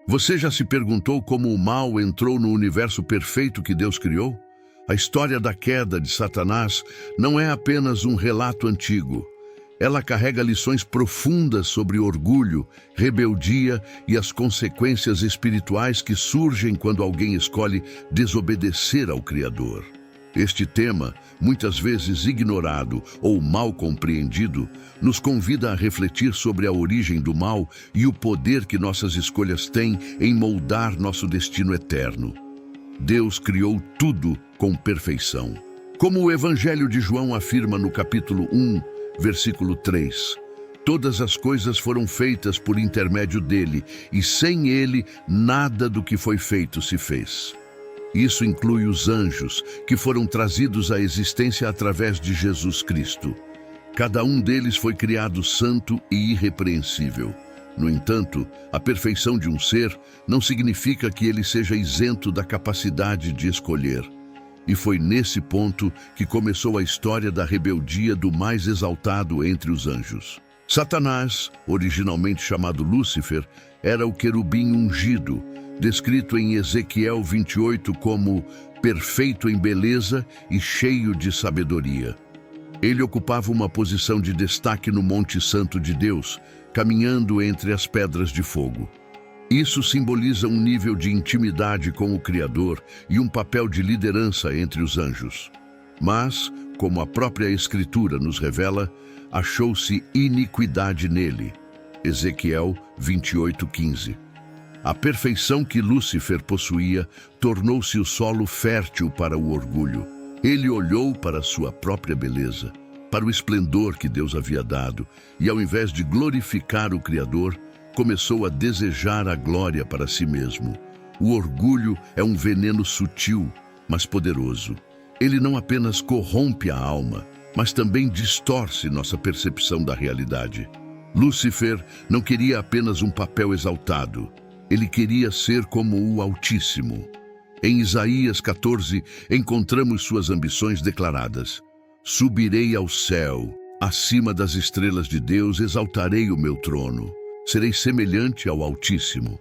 Você já se perguntou como o mal entrou no universo perfeito que Deus criou? A história da queda de Satanás não é apenas um relato antigo. Ela carrega lições profundas sobre orgulho, rebeldia e as consequências espirituais que surgem quando alguém escolhe desobedecer ao Criador. Este tema, muitas vezes ignorado ou mal compreendido, nos convida a refletir sobre a origem do mal e o poder que nossas escolhas têm em moldar nosso destino eterno. Deus criou tudo com perfeição. Como o Evangelho de João afirma no capítulo 1, versículo 3, todas as coisas foram feitas por intermédio dele, e sem ele nada do que foi feito se fez. Isso inclui os anjos, que foram trazidos à existência através de Jesus Cristo. Cada um deles foi criado santo e irrepreensível. No entanto, a perfeição de um ser não significa que ele seja isento da capacidade de escolher. E foi nesse ponto que começou a história da rebeldia do mais exaltado entre os anjos. Satanás, originalmente chamado Lúcifer, era o querubim ungido, descrito em Ezequiel 28 como perfeito em beleza e cheio de sabedoria. Ele ocupava uma posição de destaque no Monte Santo de Deus, caminhando entre as pedras de fogo. Isso simboliza um nível de intimidade com o Criador e um papel de liderança entre os anjos. Mas, como a própria Escritura nos revela, achou-se iniquidade nele. Ezequiel 28:15. A perfeição que Lúcifer possuía tornou-se o solo fértil para o orgulho. Ele olhou para sua própria beleza, para o esplendor que Deus havia dado, e ao invés de glorificar o Criador, começou a desejar a glória para si mesmo. O orgulho é um veneno sutil, mas poderoso. Ele não apenas corrompe a alma, mas também distorce nossa percepção da realidade. Lúcifer não queria apenas um papel exaltado. Ele queria ser como o Altíssimo. Em Isaías 14, encontramos suas ambições declaradas. Subirei ao céu, acima das estrelas de Deus exaltarei o meu trono. Serei semelhante ao Altíssimo.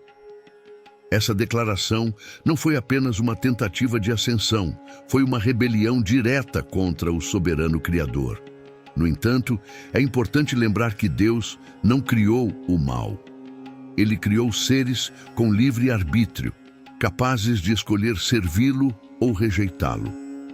Essa declaração não foi apenas uma tentativa de ascensão, foi uma rebelião direta contra o soberano Criador. No entanto, é importante lembrar que Deus não criou o mal. Ele criou seres com livre arbítrio, capazes de escolher servi-lo ou rejeitá-lo.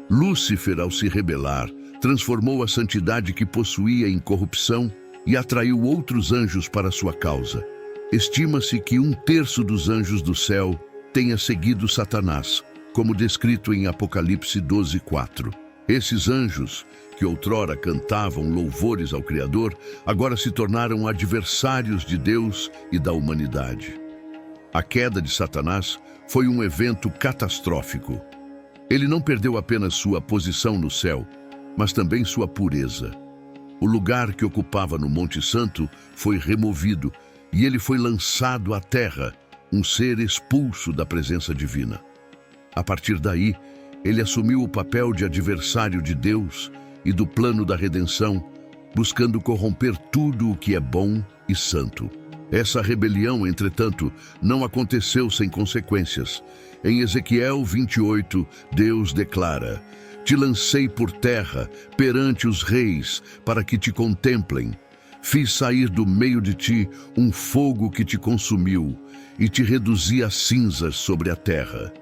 Lúcifer, ao se rebelar, transformou a santidade que possuía em corrupção e atraiu outros anjos para sua causa. Estima-se que 1/3 dos anjos do céu tenha seguido Satanás, como descrito em Apocalipse 12:4. Esses anjos, que outrora cantavam louvores ao Criador, agora se tornaram adversários de Deus e da humanidade. A queda de Satanás foi um evento catastrófico. Ele não perdeu apenas sua posição no céu, mas também sua pureza. O lugar que ocupava no Monte Santo foi removido e ele foi lançado à terra, um ser expulso da presença divina. A partir daí, ele assumiu o papel de adversário de Deus e do plano da redenção, buscando corromper tudo o que é bom e santo. Essa rebelião, entretanto, não aconteceu sem consequências. Em Ezequiel 28, Deus declara: Te lancei por terra, perante os reis, para que te contemplem. Fiz sair do meio de ti um fogo que te consumiu, e te reduzi a cinzas sobre a terra.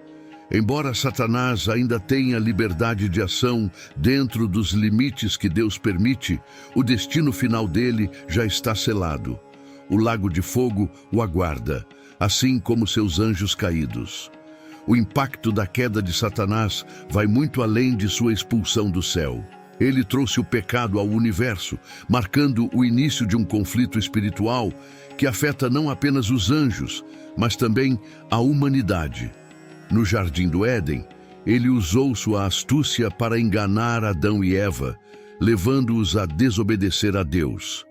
Embora Satanás ainda tenha liberdade de ação dentro dos limites que Deus permite, o destino final dele já está selado. O lago de fogo o aguarda, assim como seus anjos caídos. O impacto da queda de Satanás vai muito além de sua expulsão do céu. Ele trouxe o pecado ao universo, marcando o início de um conflito espiritual que afeta não apenas os anjos, mas também a humanidade. No Jardim do Éden, ele usou sua astúcia para enganar Adão e Eva, levando-os a desobedecer a Deus.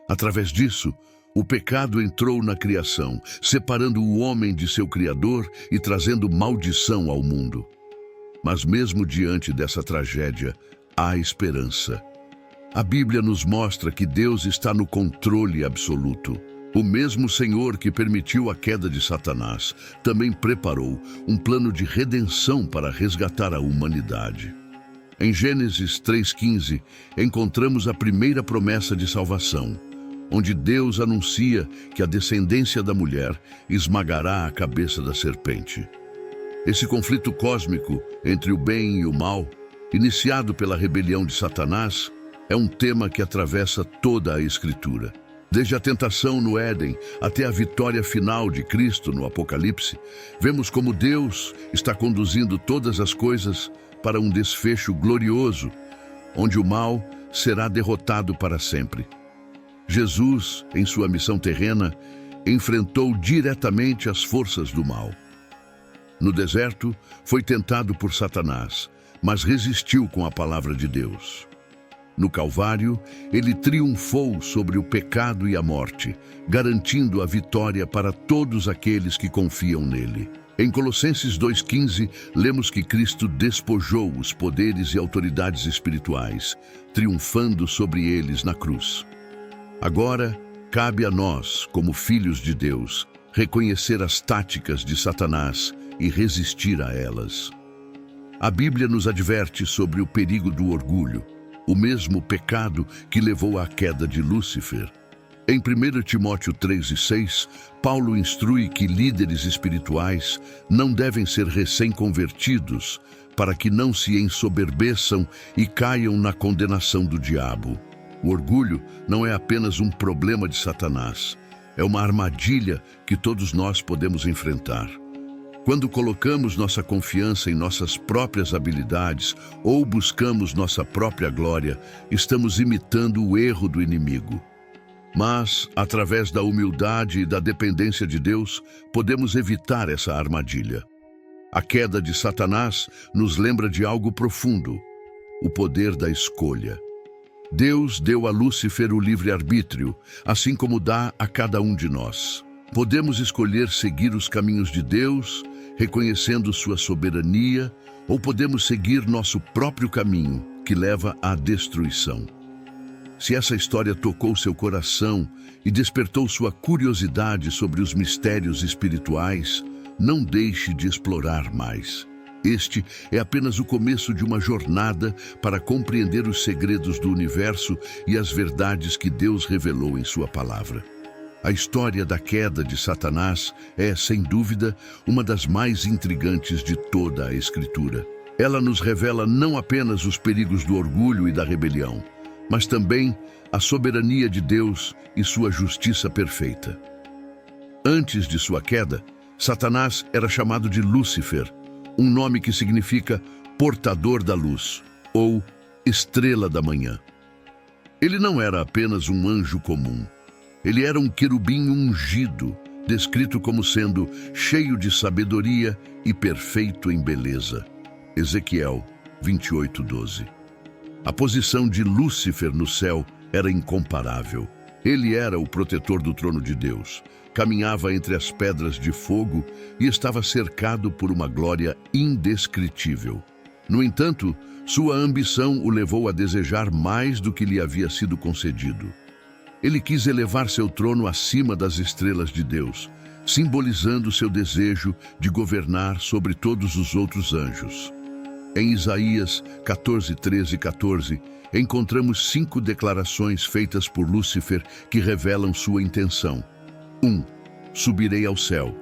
Através disso, o pecado entrou na criação, separando o homem de seu Criador e trazendo maldição ao mundo. Mas mesmo diante dessa tragédia, há esperança. A Bíblia nos mostra que Deus está no controle absoluto. O mesmo Senhor que permitiu a queda de Satanás também preparou um plano de redenção para resgatar a humanidade. Em Gênesis 3,15, encontramos a primeira promessa de salvação, onde Deus anuncia que a descendência da mulher esmagará a cabeça da serpente. Esse conflito cósmico entre o bem e o mal, iniciado pela rebelião de Satanás, é um tema que atravessa toda a Escritura. Desde a tentação no Éden até a vitória final de Cristo no Apocalipse, vemos como Deus está conduzindo todas as coisas para um desfecho glorioso, onde o mal será derrotado para sempre. Jesus, em sua missão terrena, enfrentou diretamente as forças do mal. No deserto, foi tentado por Satanás, mas resistiu com a palavra de Deus. No Calvário, ele triunfou sobre o pecado e a morte, garantindo a vitória para todos aqueles que confiam nele. Em Colossenses 2,15, lemos que Cristo despojou os poderes e autoridades espirituais, triunfando sobre eles na cruz. Agora, cabe a nós, como filhos de Deus, reconhecer as táticas de Satanás e resistir a elas. A Bíblia nos adverte sobre o perigo do orgulho, o mesmo pecado que levou à queda de Lúcifer. Em 1 Timóteo 3,6, Paulo instrui que líderes espirituais não devem ser recém-convertidos, para que não se ensoberbeçam e caiam na condenação do diabo. O orgulho não é apenas um problema de Satanás, é uma armadilha que todos nós podemos enfrentar. Quando colocamos nossa confiança em nossas próprias habilidades ou buscamos nossa própria glória, estamos imitando o erro do inimigo. Mas, através da humildade e da dependência de Deus, podemos evitar essa armadilha. A queda de Satanás nos lembra de algo profundo: o poder da escolha. Deus deu a Lúcifer o livre-arbítrio, assim como dá a cada um de nós. Podemos escolher seguir os caminhos de Deus, reconhecendo sua soberania, ou podemos seguir nosso próprio caminho, que leva à destruição. Se essa história tocou seu coração e despertou sua curiosidade sobre os mistérios espirituais, não deixe de explorar mais. Este é apenas o começo de uma jornada para compreender os segredos do universo e as verdades que Deus revelou em sua palavra. A história da queda de Satanás é, sem dúvida, uma das mais intrigantes de toda a Escritura. Ela nos revela não apenas os perigos do orgulho e da rebelião, mas também a soberania de Deus e sua justiça perfeita. Antes de sua queda, Satanás era chamado de Lúcifer, um nome que significa portador da luz, ou estrela da manhã. Ele não era apenas um anjo comum. Ele era um querubim ungido, descrito como sendo cheio de sabedoria e perfeito em beleza. Ezequiel 28:12. A posição de Lúcifer no céu era incomparável. Ele era o protetor do trono de Deus, caminhava entre as pedras de fogo e estava cercado por uma glória indescritível. No entanto, sua ambição o levou a desejar mais do que lhe havia sido concedido. Ele quis elevar seu trono acima das estrelas de Deus, simbolizando seu desejo de governar sobre todos os outros anjos. Em Isaías 14:13-14, encontramos 5 declarações feitas por Lúcifer que revelam sua intenção. 1. Subirei ao céu.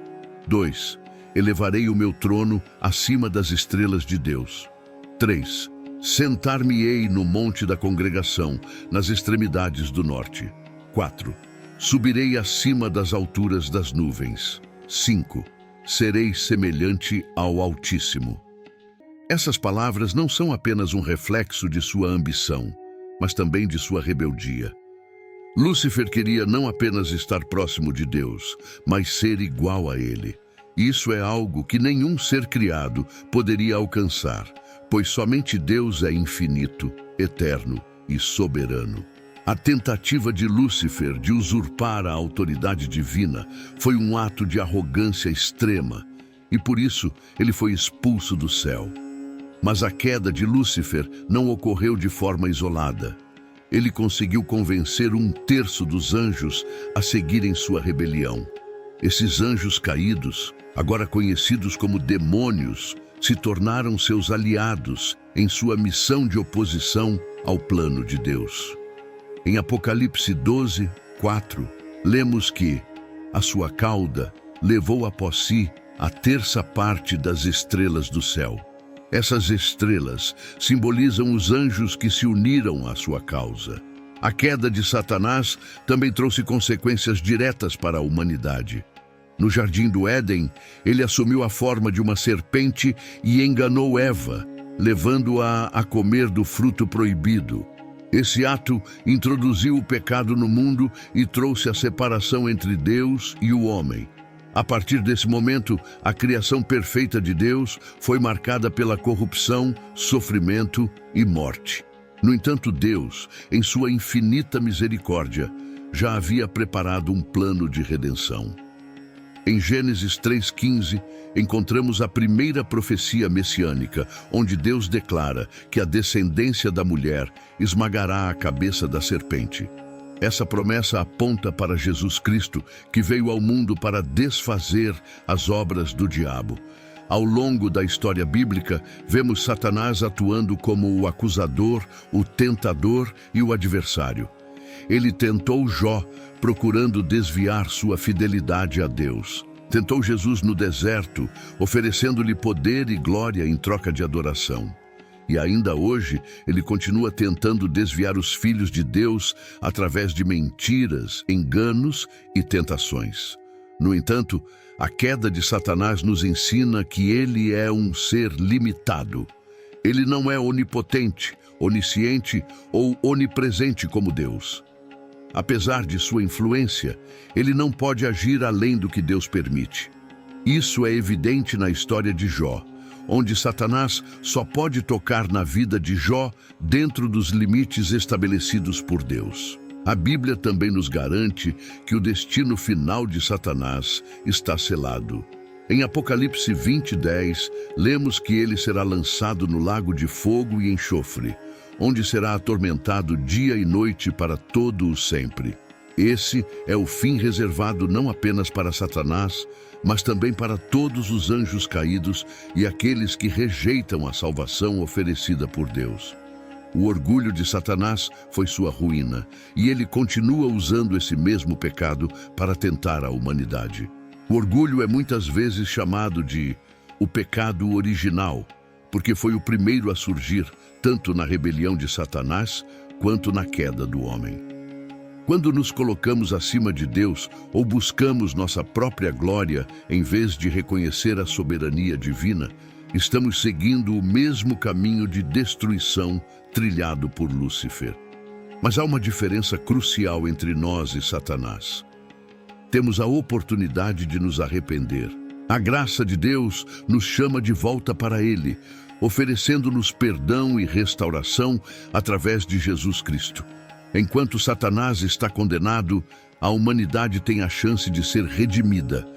2. Elevarei o meu trono acima das estrelas de Deus. 3. Sentar-me-ei no monte da congregação, nas extremidades do norte. 4. Subirei acima das alturas das nuvens. 5. Serei semelhante ao Altíssimo. Essas palavras não são apenas um reflexo de sua ambição, mas também de sua rebeldia. Lúcifer queria não apenas estar próximo de Deus, mas ser igual a Ele. Isso é algo que nenhum ser criado poderia alcançar, pois somente Deus é infinito, eterno e soberano. A tentativa de Lúcifer de usurpar a autoridade divina foi um ato de arrogância extrema, e por isso ele foi expulso do céu. Mas a queda de Lúcifer não ocorreu de forma isolada. Ele conseguiu convencer 1/3 dos anjos a seguirem sua rebelião. Esses anjos caídos, agora conhecidos como demônios, se tornaram seus aliados em sua missão de oposição ao plano de Deus. Em Apocalipse 12:4, lemos que a sua cauda levou após si a 1/3 parte das estrelas do céu. Essas estrelas simbolizam os anjos que se uniram à sua causa. A queda de Satanás também trouxe consequências diretas para a humanidade. No jardim do Éden, ele assumiu a forma de uma serpente e enganou Eva, levando-a a comer do fruto proibido. Esse ato introduziu o pecado no mundo e trouxe a separação entre Deus e o homem. A partir desse momento, a criação perfeita de Deus foi marcada pela corrupção, sofrimento e morte. No entanto, Deus, em sua infinita misericórdia, já havia preparado um plano de redenção. Em Gênesis 3:15, encontramos a primeira profecia messiânica, onde Deus declara que a descendência da mulher esmagará a cabeça da serpente. Essa promessa aponta para Jesus Cristo, que veio ao mundo para desfazer as obras do diabo. Ao longo da história bíblica, vemos Satanás atuando como o acusador, o tentador e o adversário. Ele tentou Jó, procurando desviar sua fidelidade a Deus. Tentou Jesus no deserto, oferecendo-lhe poder e glória em troca de adoração. E ainda hoje, ele continua tentando desviar os filhos de Deus através de mentiras, enganos e tentações. No entanto, a queda de Satanás nos ensina que ele é um ser limitado. Ele não é onipotente, onisciente ou onipresente como Deus. Apesar de sua influência, ele não pode agir além do que Deus permite. Isso é evidente na história de Jó, onde Satanás só pode tocar na vida de Jó dentro dos limites estabelecidos por Deus. A Bíblia também nos garante que o destino final de Satanás está selado. Em Apocalipse 20:10, lemos que ele será lançado no lago de fogo e enxofre, onde será atormentado dia e noite para todo o sempre. Esse é o fim reservado não apenas para Satanás, mas também para todos os anjos caídos e aqueles que rejeitam a salvação oferecida por Deus. O orgulho de Satanás foi sua ruína, e ele continua usando esse mesmo pecado para tentar a humanidade. O orgulho é muitas vezes chamado de o pecado original, porque foi o primeiro a surgir tanto na rebelião de Satanás quanto na queda do homem. Quando nos colocamos acima de Deus ou buscamos nossa própria glória em vez de reconhecer a soberania divina, estamos seguindo o mesmo caminho de destruição trilhado por Lúcifer. Mas há uma diferença crucial entre nós e Satanás. Temos a oportunidade de nos arrepender. A graça de Deus nos chama de volta para Ele, oferecendo-nos perdão e restauração através de Jesus Cristo. Enquanto Satanás está condenado, a humanidade tem a chance de ser redimida.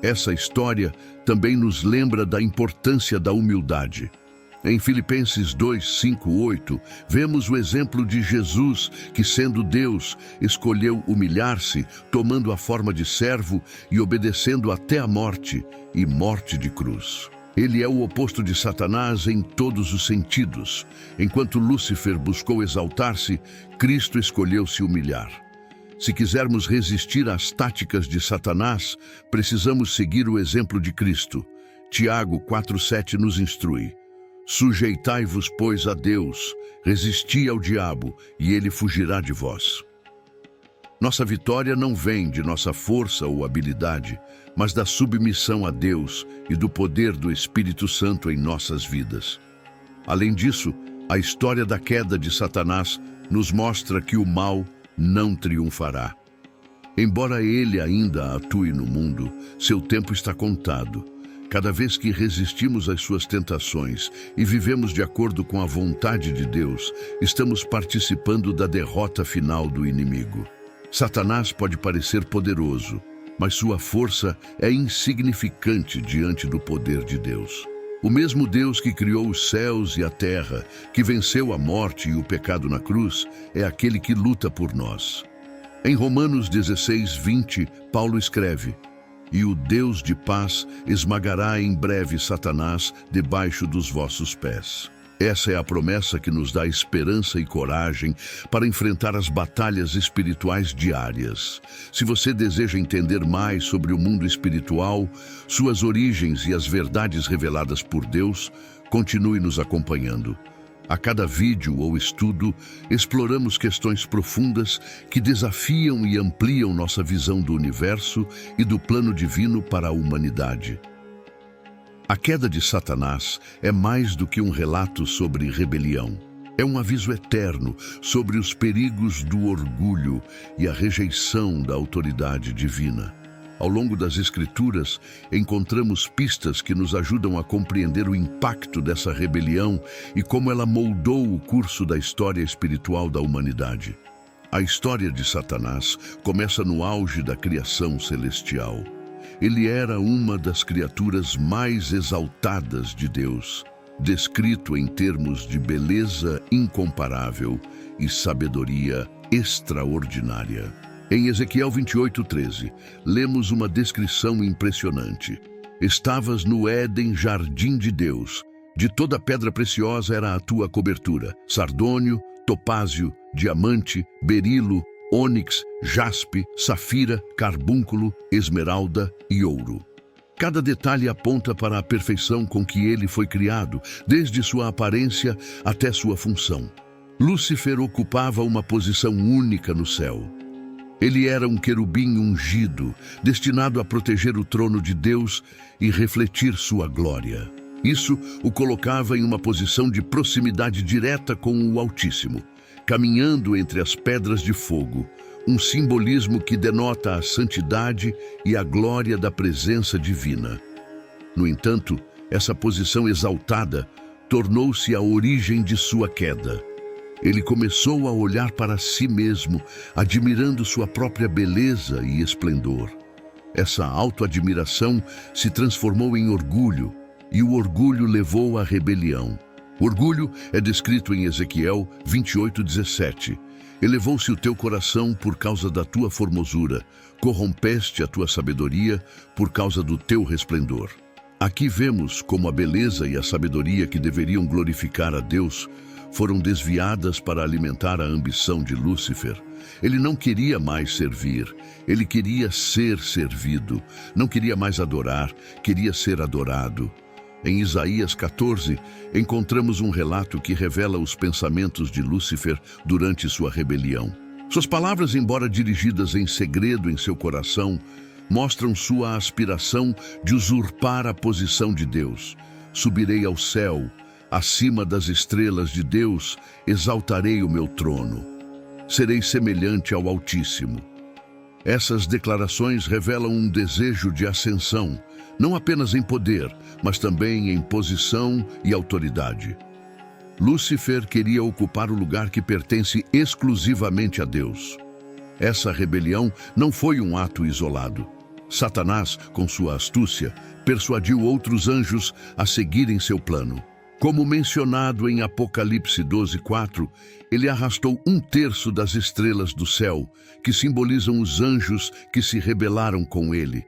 Essa história também nos lembra da importância da humildade. Em Filipenses 2:5-8, vemos o exemplo de Jesus, que, sendo Deus, escolheu humilhar-se, tomando a forma de servo e obedecendo até a morte, e morte de cruz. Ele é o oposto de Satanás em todos os sentidos. Enquanto Lúcifer buscou exaltar-se, Cristo escolheu se humilhar. Se quisermos resistir às táticas de Satanás, precisamos seguir o exemplo de Cristo. Tiago 4:7 nos instrui: sujeitai-vos, pois, a Deus, resisti ao diabo, e ele fugirá de vós. Nossa vitória não vem de nossa força ou habilidade, mas da submissão a Deus e do poder do Espírito Santo em nossas vidas. Além disso, a história da queda de Satanás nos mostra que o mal não triunfará. Embora ele ainda atue no mundo, seu tempo está contado. Cada vez que resistimos às suas tentações e vivemos de acordo com a vontade de Deus, estamos participando da derrota final do inimigo. Satanás pode parecer poderoso, mas sua força é insignificante diante do poder de Deus. O mesmo Deus que criou os céus e a terra, que venceu a morte e o pecado na cruz, é aquele que luta por nós. Em Romanos 16:20, Paulo escreve: "E o Deus de paz esmagará em breve Satanás debaixo dos vossos pés." Essa é a promessa que nos dá esperança e coragem para enfrentar as batalhas espirituais diárias. Se você deseja entender mais sobre o mundo espiritual, suas origens e as verdades reveladas por Deus, continue nos acompanhando. A cada vídeo ou estudo, exploramos questões profundas que desafiam e ampliam nossa visão do universo e do plano divino para a humanidade. A queda de Satanás é mais do que um relato sobre rebelião. É um aviso eterno sobre os perigos do orgulho e a rejeição da autoridade divina. Ao longo das Escrituras, encontramos pistas que nos ajudam a compreender o impacto dessa rebelião e como ela moldou o curso da história espiritual da humanidade. A história de Satanás começa no auge da criação celestial. Ele era uma das criaturas mais exaltadas de Deus, descrito em termos de beleza incomparável e sabedoria extraordinária. Em Ezequiel 28:13, lemos uma descrição impressionante. "Estavas no Éden, jardim de Deus. De toda pedra preciosa era a tua cobertura: sardônio, topázio, diamante, berilo, ônix, jaspe, safira, carbúnculo, esmeralda e ouro." Cada detalhe aponta para a perfeição com que ele foi criado, desde sua aparência até sua função. Lúcifer ocupava uma posição única no céu. Ele era um querubim ungido, destinado a proteger o trono de Deus e refletir sua glória. Isso o colocava em uma posição de proximidade direta com o Altíssimo, caminhando entre as pedras de fogo, um simbolismo que denota a santidade e a glória da presença divina. No entanto, essa posição exaltada tornou-se a origem de sua queda. Ele começou a olhar para si mesmo, admirando sua própria beleza e esplendor. Essa autoadmiração se transformou em orgulho, e o orgulho levou à rebelião. Orgulho é descrito em Ezequiel 28:17. "Elevou-se o teu coração por causa da tua formosura, corrompeste a tua sabedoria por causa do teu resplendor." Aqui vemos como a beleza e a sabedoria que deveriam glorificar a Deus foram desviadas para alimentar a ambição de Lúcifer. Ele não queria mais servir, ele queria ser servido. Não queria mais adorar, queria ser adorado. Em Isaías 14, encontramos um relato que revela os pensamentos de Lúcifer durante sua rebelião. Suas palavras, embora dirigidas em segredo em seu coração, mostram sua aspiração de usurpar a posição de Deus. "Subirei ao céu, acima das estrelas de Deus, exaltarei o meu trono. Serei semelhante ao Altíssimo." Essas declarações revelam um desejo de ascensão, não apenas em poder, mas também em posição e autoridade. Lúcifer queria ocupar o lugar que pertence exclusivamente a Deus. Essa rebelião não foi um ato isolado. Satanás, com sua astúcia, persuadiu outros anjos a seguirem seu plano. Como mencionado em Apocalipse 12:4, ele arrastou 1/3 das estrelas do céu, que simbolizam os anjos que se rebelaram com ele.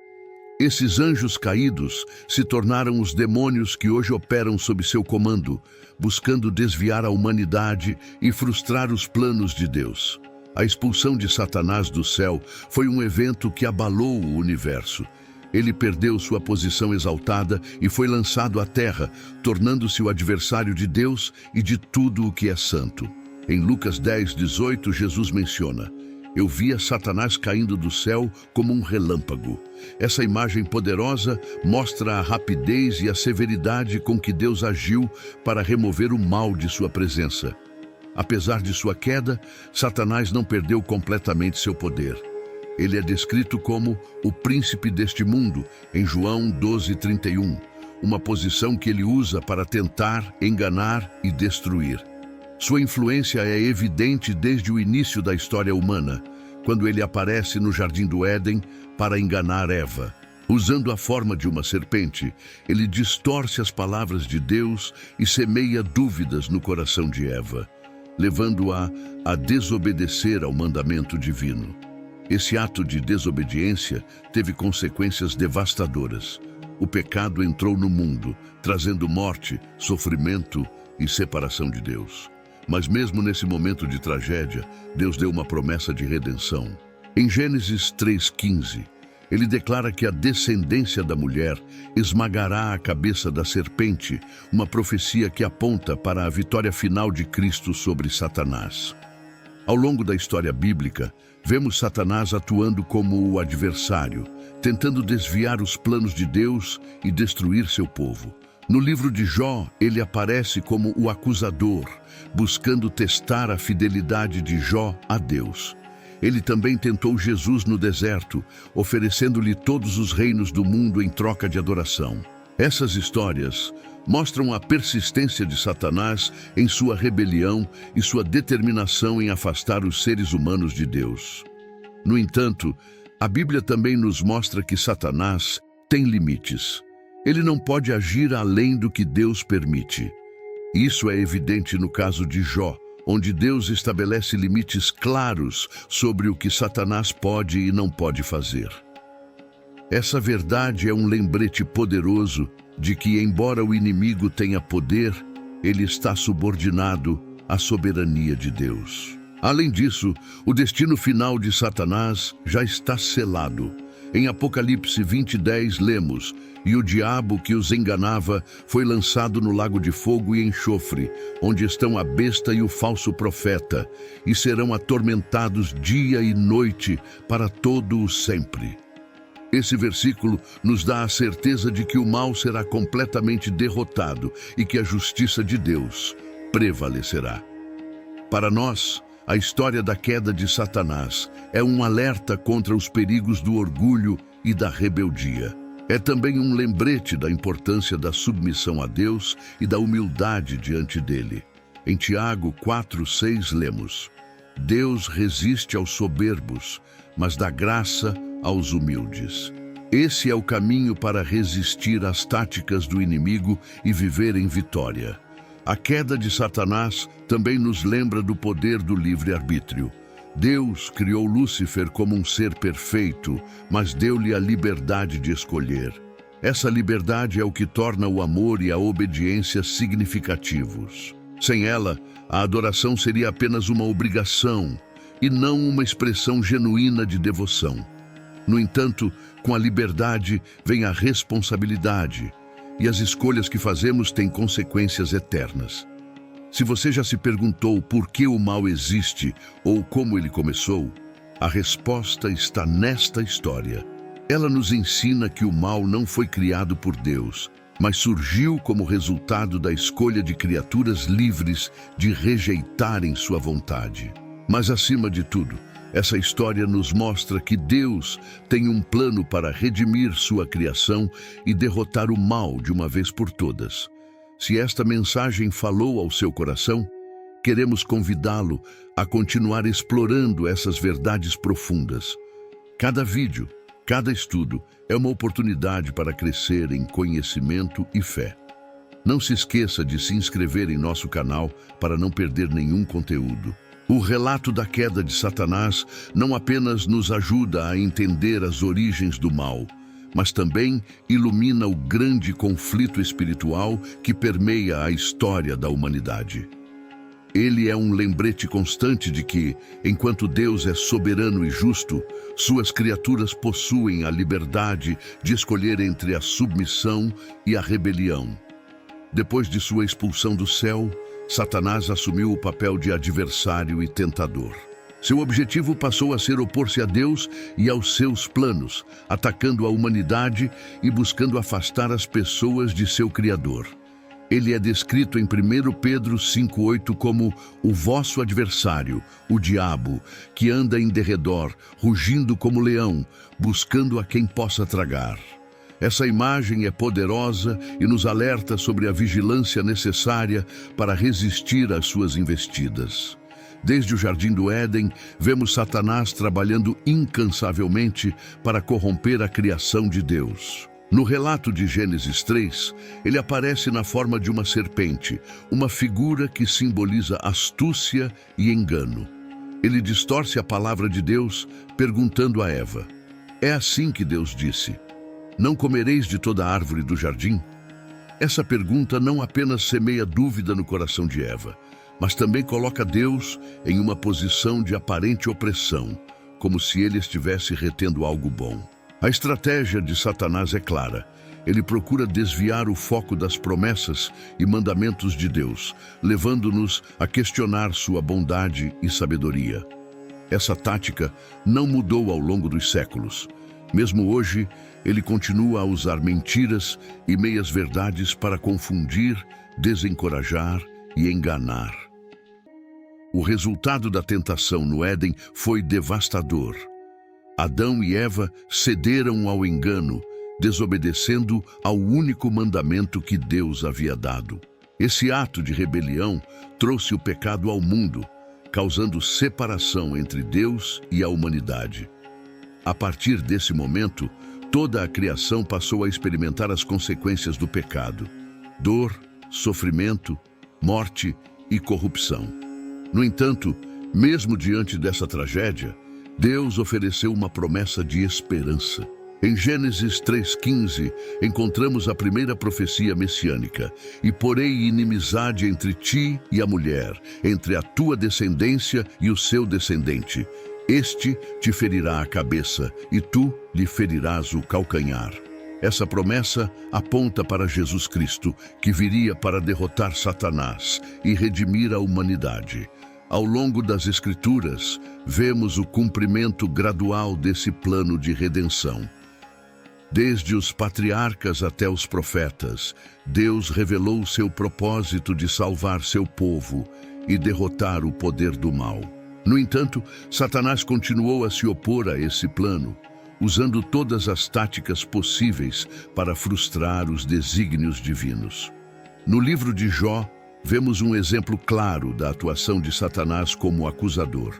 Esses anjos caídos se tornaram os demônios que hoje operam sob seu comando, buscando desviar a humanidade e frustrar os planos de Deus. A expulsão de Satanás do céu foi um evento que abalou o universo. Ele perdeu sua posição exaltada e foi lançado à terra, tornando-se o adversário de Deus e de tudo o que é santo. Em Lucas 10:18, Jesus menciona: "Eu via Satanás caindo do céu como um relâmpago." Essa imagem poderosa mostra a rapidez e a severidade com que Deus agiu para remover o mal de sua presença. Apesar de sua queda, Satanás não perdeu completamente seu poder. Ele é descrito como o príncipe deste mundo, em João 12:31, uma posição que ele usa para tentar, enganar e destruir. Sua influência é evidente desde o início da história humana, quando ele aparece no Jardim do Éden para enganar Eva. Usando a forma de uma serpente, ele distorce as palavras de Deus e semeia dúvidas no coração de Eva, levando-a a desobedecer ao mandamento divino. Esse ato de desobediência teve consequências devastadoras. O pecado entrou no mundo, trazendo morte, sofrimento e separação de Deus. Mas mesmo nesse momento de tragédia, Deus deu uma promessa de redenção. Em Gênesis 3:15, ele declara que a descendência da mulher esmagará a cabeça da serpente, uma profecia que aponta para a vitória final de Cristo sobre Satanás. Ao longo da história bíblica, vemos Satanás atuando como o adversário, tentando desviar os planos de Deus e destruir seu povo. No livro de Jó, ele aparece como o acusador, buscando testar a fidelidade de Jó a Deus. Ele também tentou Jesus no deserto, oferecendo-lhe todos os reinos do mundo em troca de adoração. Essas histórias mostram a persistência de Satanás em sua rebelião e sua determinação em afastar os seres humanos de Deus. No entanto, a Bíblia também nos mostra que Satanás tem limites. Ele não pode agir além do que Deus permite. Isso é evidente no caso de Jó, onde Deus estabelece limites claros sobre o que Satanás pode e não pode fazer. Essa verdade é um lembrete poderoso de que, embora o inimigo tenha poder, ele está subordinado à soberania de Deus. Além disso, o destino final de Satanás já está selado. Em Apocalipse 20:10 lemos: "E o diabo que os enganava foi lançado no lago de fogo e enxofre, onde estão a besta e o falso profeta, e serão atormentados dia e noite para todo o sempre." Esse versículo nos dá a certeza de que o mal será completamente derrotado e que a justiça de Deus prevalecerá. Para nós, a história da queda de Satanás é um alerta contra os perigos do orgulho e da rebeldia. É também um lembrete da importância da submissão a Deus e da humildade diante dele. Em Tiago 4:6 lemos: "Deus resiste aos soberbos, mas dá graça aos humildes." Esse é o caminho para resistir às táticas do inimigo e viver em vitória. A queda de Satanás também nos lembra do poder do livre-arbítrio. Deus criou Lúcifer como um ser perfeito, mas deu-lhe a liberdade de escolher. Essa liberdade é o que torna o amor e a obediência significativos. Sem ela, a adoração seria apenas uma obrigação e não uma expressão genuína de devoção. No entanto, com a liberdade vem a responsabilidade, e as escolhas que fazemos têm consequências eternas. Se você já se perguntou por que o mal existe ou como ele começou, a resposta está nesta história. Ela nos ensina que o mal não foi criado por Deus, mas surgiu como resultado da escolha de criaturas livres de rejeitarem sua vontade. Mas, acima de tudo, essa história nos mostra que Deus tem um plano para redimir sua criação e derrotar o mal de uma vez por todas. Se esta mensagem falou ao seu coração, queremos convidá-lo a continuar explorando essas verdades profundas. Cada vídeo, cada estudo é uma oportunidade para crescer em conhecimento e fé. Não se esqueça de se inscrever em nosso canal para não perder nenhum conteúdo. O relato da queda de Satanás não apenas nos ajuda a entender as origens do mal, mas também ilumina o grande conflito espiritual que permeia a história da humanidade. Ele é um lembrete constante de que, enquanto Deus é soberano e justo, suas criaturas possuem a liberdade de escolher entre a submissão e a rebelião. Depois de sua expulsão do céu, Satanás assumiu o papel de adversário e tentador. Seu objetivo passou a ser opor-se a Deus e aos seus planos, atacando a humanidade e buscando afastar as pessoas de seu Criador. Ele é descrito em 1 Pedro 5:8 como o vosso adversário, o diabo, que anda em derredor, rugindo como leão, buscando a quem possa tragar. Essa imagem é poderosa e nos alerta sobre a vigilância necessária para resistir às suas investidas. Desde o Jardim do Éden, vemos Satanás trabalhando incansavelmente para corromper a criação de Deus. No relato de Gênesis 3, ele aparece na forma de uma serpente, uma figura que simboliza astúcia e engano. Ele distorce a palavra de Deus, perguntando a Eva: "É assim que Deus disse: não comereis de toda árvore do jardim?" Essa pergunta não apenas semeia dúvida no coração de Eva, mas também coloca Deus em uma posição de aparente opressão, como se ele estivesse retendo algo bom. A estratégia de Satanás é clara. Ele procura desviar o foco das promessas e mandamentos de Deus, levando-nos a questionar sua bondade e sabedoria. Essa tática não mudou ao longo dos séculos. Mesmo hoje, ele continua a usar mentiras e meias-verdades para confundir, desencorajar e enganar. O resultado da tentação no Éden foi devastador. Adão e Eva cederam ao engano, desobedecendo ao único mandamento que Deus havia dado. Esse ato de rebelião trouxe o pecado ao mundo, causando separação entre Deus e a humanidade. A partir desse momento, toda a criação passou a experimentar as consequências do pecado: dor, sofrimento, morte e corrupção. No entanto, mesmo diante dessa tragédia, Deus ofereceu uma promessa de esperança. Em Gênesis 3:15, encontramos a primeira profecia messiânica: "E porei inimizade entre ti e a mulher, entre a tua descendência e o seu descendente. Este te ferirá a cabeça, e tu lhe ferirás o calcanhar." Essa promessa aponta para Jesus Cristo, que viria para derrotar Satanás e redimir a humanidade. Ao longo das Escrituras, vemos o cumprimento gradual desse plano de redenção. Desde os patriarcas até os profetas, Deus revelou seu propósito de salvar seu povo e derrotar o poder do mal. No entanto, Satanás continuou a se opor a esse plano, usando todas as táticas possíveis para frustrar os desígnios divinos. No livro de Jó, vemos um exemplo claro da atuação de Satanás como acusador.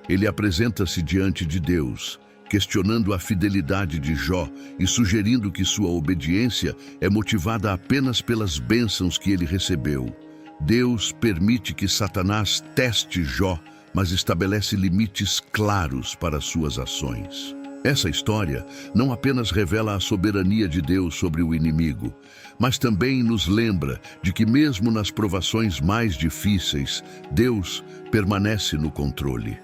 Ele apresenta-se diante de Deus, questionando a fidelidade de Jó e sugerindo que sua obediência é motivada apenas pelas bênçãos que ele recebeu. Deus permite que Satanás teste Jó, mas estabelece limites claros para suas ações. Essa história não apenas revela a soberania de Deus sobre o inimigo, mas também nos lembra de que mesmo nas provações mais difíceis, Deus permanece no controle.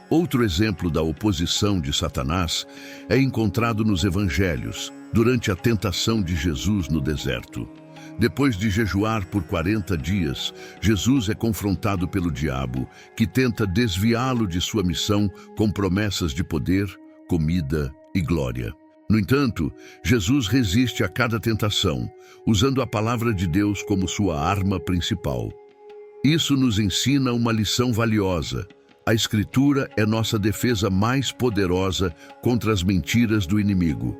Outro exemplo da oposição de Satanás é encontrado nos Evangelhos, durante a tentação de Jesus no deserto. Depois de jejuar por 40 dias, Jesus é confrontado pelo diabo, que tenta desviá-lo de sua missão com promessas de poder, comida e glória. No entanto, Jesus resiste a cada tentação, usando a palavra de Deus como sua arma principal. Isso nos ensina uma lição valiosa. A Escritura é nossa defesa mais poderosa contra as mentiras do inimigo.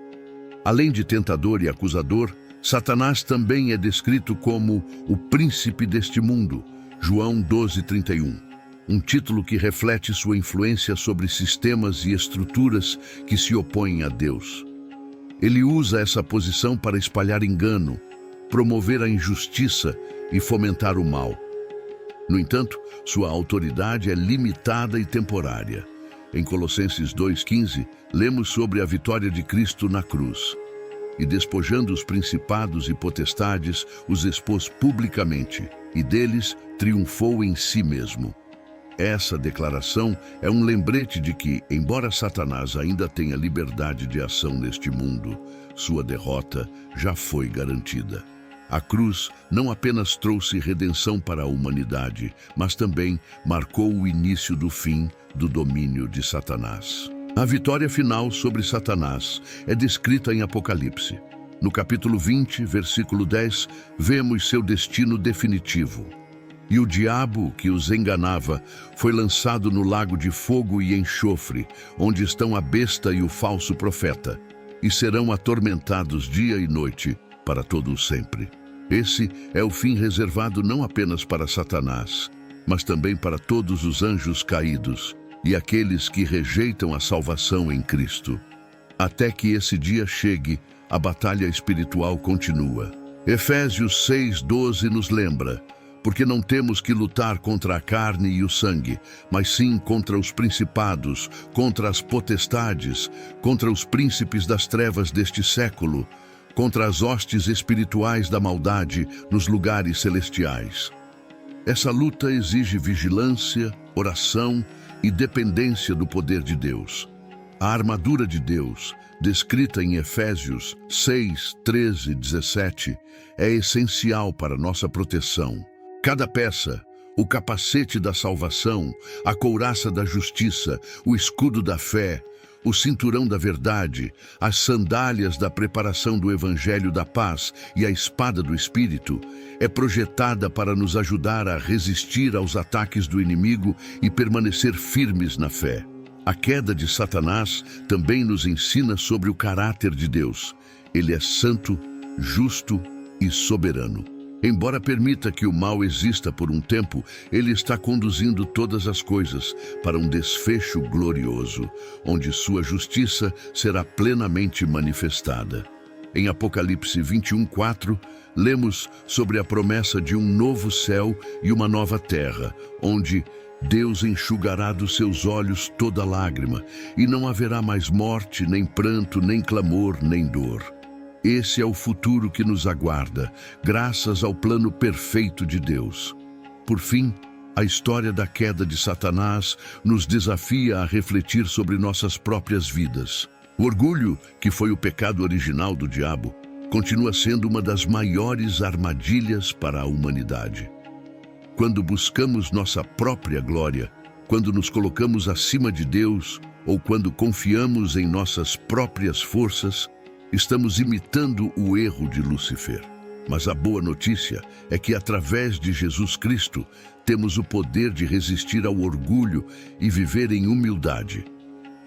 Além de tentador e acusador, Satanás também é descrito como o príncipe deste mundo, João 12:31. Um título que reflete sua influência sobre sistemas e estruturas que se opõem a Deus. Ele usa essa posição para espalhar engano, promover a injustiça e fomentar o mal. No entanto, sua autoridade é limitada e temporária. Em Colossenses 2:15, lemos sobre a vitória de Cristo na cruz. E despojando os principados e potestades, os expôs publicamente, e deles triunfou em si mesmo. Essa declaração é um lembrete de que, embora Satanás ainda tenha liberdade de ação neste mundo, sua derrota já foi garantida. A cruz não apenas trouxe redenção para a humanidade, mas também marcou o início do fim do domínio de Satanás. A vitória final sobre Satanás é descrita em Apocalipse. No capítulo 20, versículo 10, vemos seu destino definitivo. E o diabo que os enganava foi lançado no lago de fogo e enxofre, onde estão a besta e o falso profeta, e serão atormentados dia e noite para todo o sempre. Esse é o fim reservado não apenas para Satanás, mas também para todos os anjos caídos e aqueles que rejeitam a salvação em Cristo. Até que esse dia chegue, a batalha espiritual continua. Efésios 6:12 nos lembra: porque não temos que lutar contra a carne e o sangue, mas sim contra os principados, contra as potestades, contra os príncipes das trevas deste século, contra as hostes espirituais da maldade nos lugares celestiais. Essa luta exige vigilância, oração e dependência do poder de Deus. A armadura de Deus, descrita em Efésios 6:13-17, é essencial para nossa proteção. Cada peça, o capacete da salvação, a couraça da justiça, o escudo da fé, o cinturão da verdade, as sandálias da preparação do Evangelho da paz e a espada do Espírito, é projetada para nos ajudar a resistir aos ataques do inimigo e permanecer firmes na fé. A queda de Satanás também nos ensina sobre o caráter de Deus. Ele é santo, justo e soberano. Embora permita que o mal exista por um tempo, ele está conduzindo todas as coisas para um desfecho glorioso, onde sua justiça será plenamente manifestada. Em Apocalipse 21:4, lemos sobre a promessa de um novo céu e uma nova terra, onde Deus enxugará dos seus olhos toda lágrima, e não haverá mais morte, nem pranto, nem clamor, nem dor. Esse é o futuro que nos aguarda, graças ao plano perfeito de Deus. Por fim, a história da queda de Satanás nos desafia a refletir sobre nossas próprias vidas. O orgulho, que foi o pecado original do diabo, continua sendo uma das maiores armadilhas para a humanidade. Quando buscamos nossa própria glória, quando nos colocamos acima de Deus ou quando confiamos em nossas próprias forças, estamos imitando o erro de Lúcifer. Mas a boa notícia é que, através de Jesus Cristo, temos o poder de resistir ao orgulho e viver em humildade.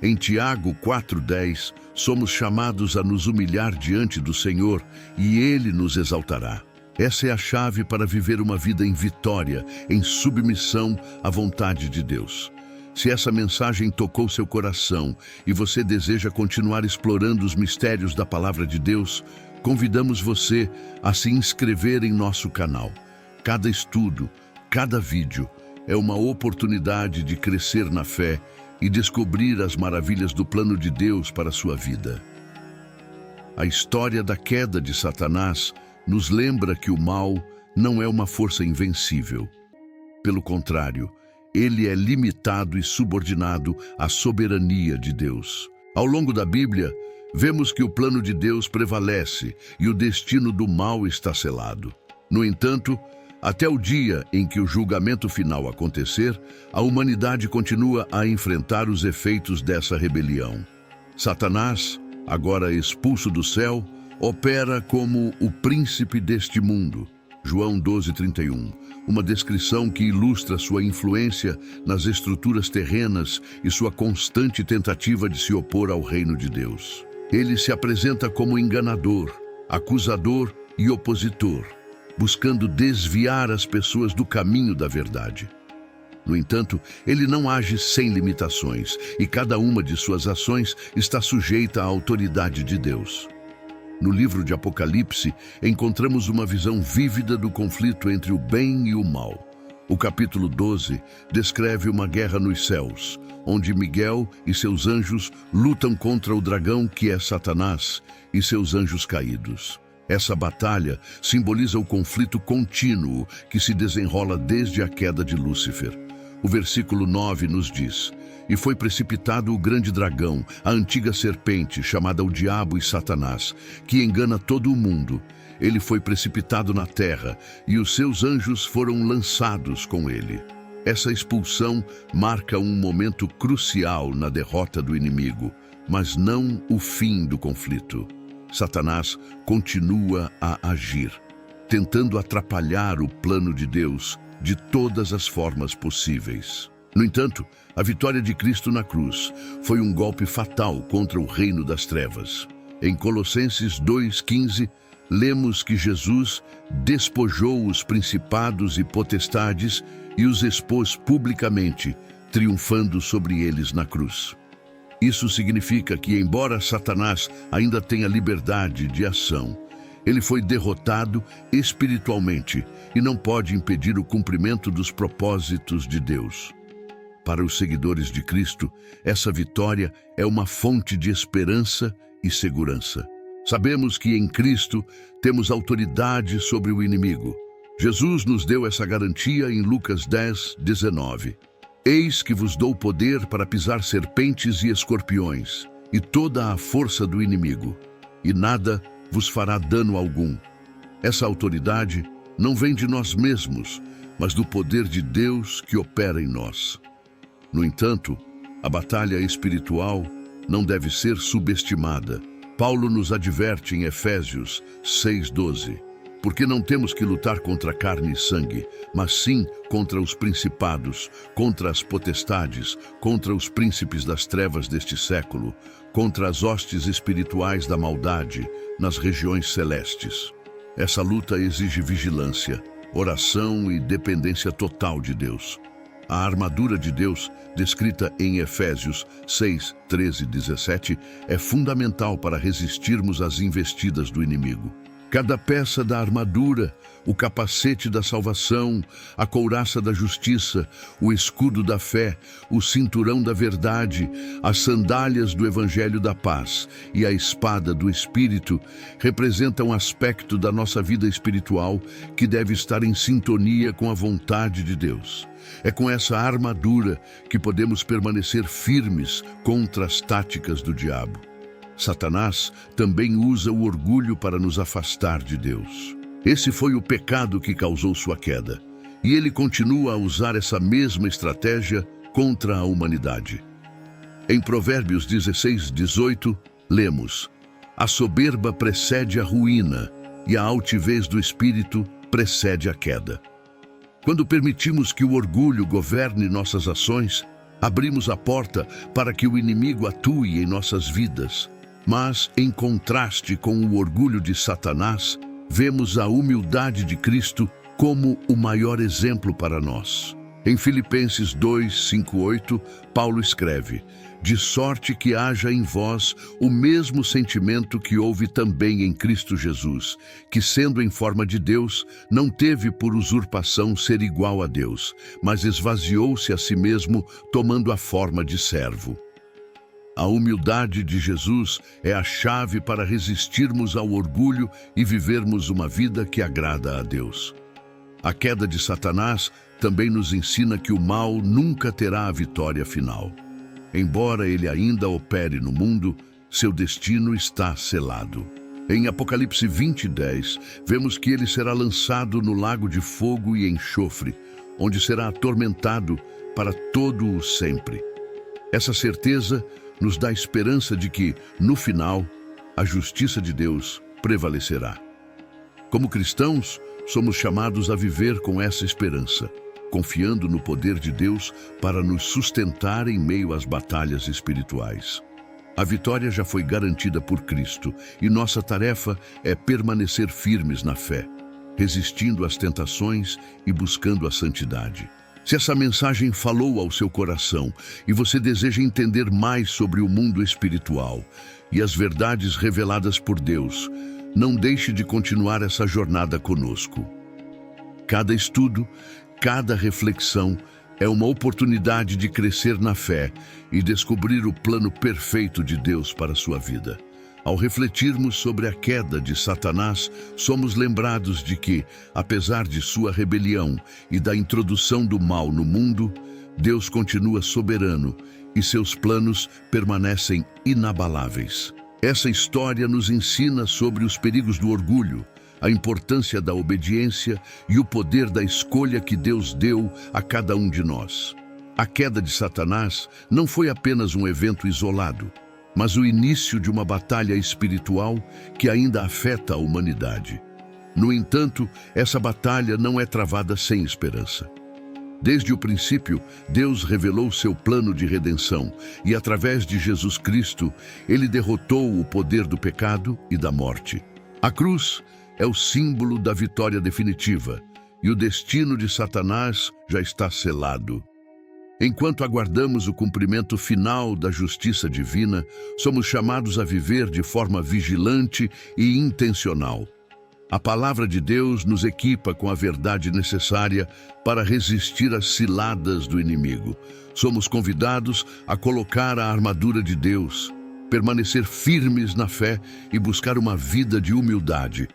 Em Tiago 4:10, somos chamados a nos humilhar diante do Senhor e Ele nos exaltará. Essa é a chave para viver uma vida em vitória, em submissão à vontade de Deus. Se essa mensagem tocou seu coração e você deseja continuar explorando os mistérios da Palavra de Deus, convidamos você a se inscrever em nosso canal. Cada estudo, cada vídeo é uma oportunidade de crescer na fé e descobrir as maravilhas do plano de Deus para a sua vida. A história da queda de Satanás nos lembra que o mal não é uma força invencível. Pelo contrário, ele é limitado e subordinado à soberania de Deus. Ao longo da Bíblia, vemos que o plano de Deus prevalece e o destino do mal está selado. No entanto, até o dia em que o julgamento final acontecer, a humanidade continua a enfrentar os efeitos dessa rebelião. Satanás, agora expulso do céu, opera como o príncipe deste mundo. João 12:31, uma descrição que ilustra sua influência nas estruturas terrenas e sua constante tentativa de se opor ao reino de Deus. Ele se apresenta como enganador, acusador e opositor, buscando desviar as pessoas do caminho da verdade. No entanto, ele não age sem limitações, e cada uma de suas ações está sujeita à autoridade de Deus. No livro de Apocalipse, encontramos uma visão vívida do conflito entre o bem e o mal. O capítulo 12 descreve uma guerra nos céus, onde Miguel e seus anjos lutam contra o dragão que é Satanás e seus anjos caídos. Essa batalha simboliza o conflito contínuo que se desenrola desde a queda de Lúcifer. O versículo 9 nos diz: "E foi precipitado o grande dragão, a antiga serpente, chamada o Diabo e Satanás, que engana todo o mundo. Ele foi precipitado na terra, e os seus anjos foram lançados com ele." Essa expulsão marca um momento crucial na derrota do inimigo, mas não o fim do conflito. Satanás continua a agir, tentando atrapalhar o plano de Deus de todas as formas possíveis. No entanto, a vitória de Cristo na cruz foi um golpe fatal contra o reino das trevas. Em Colossenses 2:15, lemos que Jesus despojou os principados e potestades e os expôs publicamente, triunfando sobre eles na cruz. Isso significa que, embora Satanás ainda tenha liberdade de ação, ele foi derrotado espiritualmente e não pode impedir o cumprimento dos propósitos de Deus. Para os seguidores de Cristo, essa vitória é uma fonte de esperança e segurança. Sabemos que em Cristo temos autoridade sobre o inimigo. Jesus nos deu essa garantia em Lucas 10:19. Eis que vos dou poder para pisar serpentes e escorpiões, e toda a força do inimigo, e nada vos fará dano algum. Essa autoridade não vem de nós mesmos, mas do poder de Deus que opera em nós. No entanto, a batalha espiritual não deve ser subestimada. Paulo nos adverte em Efésios 6:12. Porque não temos que lutar contra carne e sangue, mas sim contra os principados, contra as potestades, contra os príncipes das trevas deste século, contra as hostes espirituais da maldade nas regiões celestes. Essa luta exige vigilância, oração e dependência total de Deus. A armadura de Deus, descrita em Efésios 6:13-17, é fundamental para resistirmos às investidas do inimigo. Cada peça da armadura, o capacete da salvação, a couraça da justiça, o escudo da fé, o cinturão da verdade, as sandálias do evangelho da paz e a espada do Espírito representam um aspecto da nossa vida espiritual que deve estar em sintonia com a vontade de Deus. É com essa armadura que podemos permanecer firmes contra as táticas do diabo. Satanás também usa o orgulho para nos afastar de Deus. Esse foi o pecado que causou sua queda, e ele continua a usar essa mesma estratégia contra a humanidade. Em Provérbios 16:18, lemos: a soberba precede a ruína, e a altivez do espírito precede a queda. Quando permitimos que o orgulho governe nossas ações, abrimos a porta para que o inimigo atue em nossas vidas. Mas, em contraste com o orgulho de Satanás, vemos a humildade de Cristo como o maior exemplo para nós. Em Filipenses 2:5-8, Paulo escreve: de sorte que haja em vós o mesmo sentimento que houve também em Cristo Jesus, que, sendo em forma de Deus, não teve por usurpação ser igual a Deus, mas esvaziou-se a si mesmo, tomando a forma de servo. A humildade de Jesus é a chave para resistirmos ao orgulho e vivermos uma vida que agrada a Deus. A queda de Satanás também nos ensina que o mal nunca terá a vitória final. Embora ele ainda opere no mundo, seu destino está selado. Em Apocalipse 20:10, vemos que ele será lançado no lago de fogo e enxofre, onde será atormentado para todo o sempre. Essa certeza nos dá esperança de que, no final, a justiça de Deus prevalecerá. Como cristãos, somos chamados a viver com essa esperança, confiando no poder de Deus para nos sustentar em meio às batalhas espirituais. A vitória já foi garantida por Cristo e nossa tarefa é permanecer firmes na fé, resistindo às tentações e buscando a santidade. Se essa mensagem falou ao seu coração e você deseja entender mais sobre o mundo espiritual e as verdades reveladas por Deus, não deixe de continuar essa jornada conosco. Cada estudo, cada reflexão é uma oportunidade de crescer na fé e descobrir o plano perfeito de Deus para a sua vida. Ao refletirmos sobre a queda de Satanás, somos lembrados de que, apesar de sua rebelião e da introdução do mal no mundo, Deus continua soberano e seus planos permanecem inabaláveis. Essa história nos ensina sobre os perigos do orgulho, a importância da obediência e o poder da escolha que Deus deu a cada um de nós. A queda de Satanás não foi apenas um evento isolado, mas o início de uma batalha espiritual que ainda afeta a humanidade. No entanto, essa batalha não é travada sem esperança. Desde o princípio, Deus revelou seu plano de redenção e, através de Jesus Cristo, ele derrotou o poder do pecado e da morte. A cruz é o símbolo da vitória definitiva, e o destino de Satanás já está selado. Enquanto aguardamos o cumprimento final da justiça divina, somos chamados a viver de forma vigilante e intencional. A palavra de Deus nos equipa com a verdade necessária para resistir às ciladas do inimigo. Somos convidados a colocar a armadura de Deus, permanecer firmes na fé e buscar uma vida de humildade,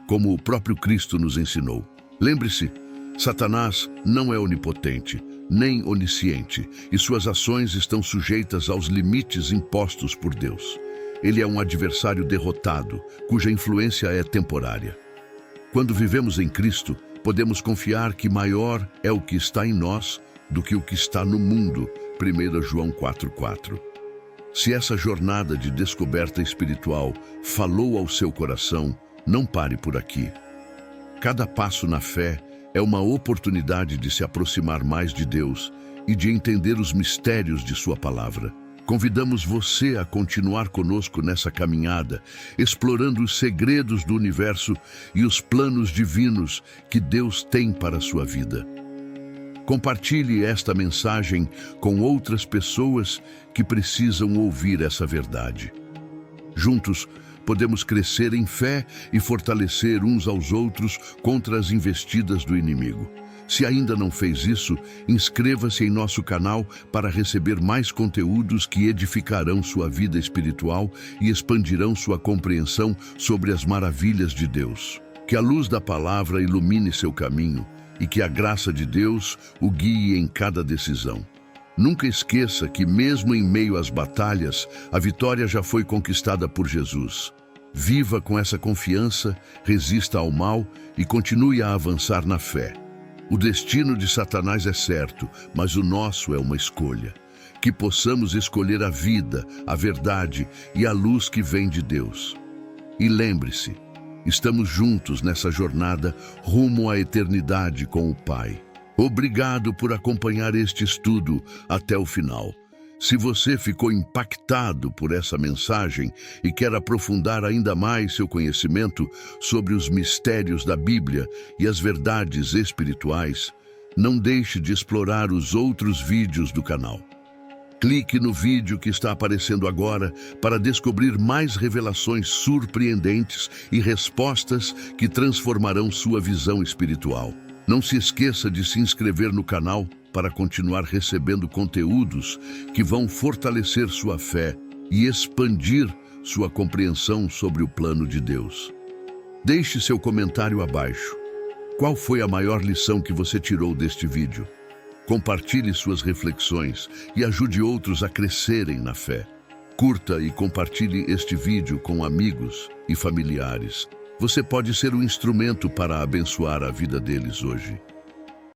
como o próprio Cristo nos ensinou. Lembre-se, Satanás não é onipotente, nem onisciente, e suas ações estão sujeitas aos limites impostos por Deus. Ele é um adversário derrotado, cuja influência é temporária. Quando vivemos em Cristo, podemos confiar que maior é o que está em nós do que o que está no mundo. 1 João 4,4. Se essa jornada de descoberta espiritual falou ao seu coração, não pare por aqui. Cada passo na fé é uma oportunidade de se aproximar mais de Deus e de entender os mistérios de sua palavra. Convidamos você a continuar conosco nessa caminhada, explorando os segredos do universo e os planos divinos que Deus tem para a sua vida. Compartilhe esta mensagem com outras pessoas que precisam ouvir essa verdade. Juntos, podemos crescer em fé e fortalecer uns aos outros contra as investidas do inimigo. Se ainda não fez isso, inscreva-se em nosso canal para receber mais conteúdos que edificarão sua vida espiritual e expandirão sua compreensão sobre as maravilhas de Deus. Que a luz da palavra ilumine seu caminho e que a graça de Deus o guie em cada decisão. Nunca esqueça que, mesmo em meio às batalhas, a vitória já foi conquistada por Jesus. Viva com essa confiança, resista ao mal e continue a avançar na fé. O destino de Satanás é certo, mas o nosso é uma escolha. Que possamos escolher a vida, a verdade e a luz que vem de Deus. E lembre-se, estamos juntos nessa jornada rumo à eternidade com o Pai. Obrigado por acompanhar este estudo até o final. Se você ficou impactado por essa mensagem e quer aprofundar ainda mais seu conhecimento sobre os mistérios da Bíblia e as verdades espirituais, não deixe de explorar os outros vídeos do canal. Clique no vídeo que está aparecendo agora para descobrir mais revelações surpreendentes e respostas que transformarão sua visão espiritual. Não se esqueça de se inscrever no canal para continuar recebendo conteúdos que vão fortalecer sua fé e expandir sua compreensão sobre o plano de Deus. Deixe seu comentário abaixo. Qual foi a maior lição que você tirou deste vídeo? Compartilhe suas reflexões e ajude outros a crescerem na fé. Curta e compartilhe este vídeo com amigos e familiares. Você pode ser um instrumento para abençoar a vida deles hoje.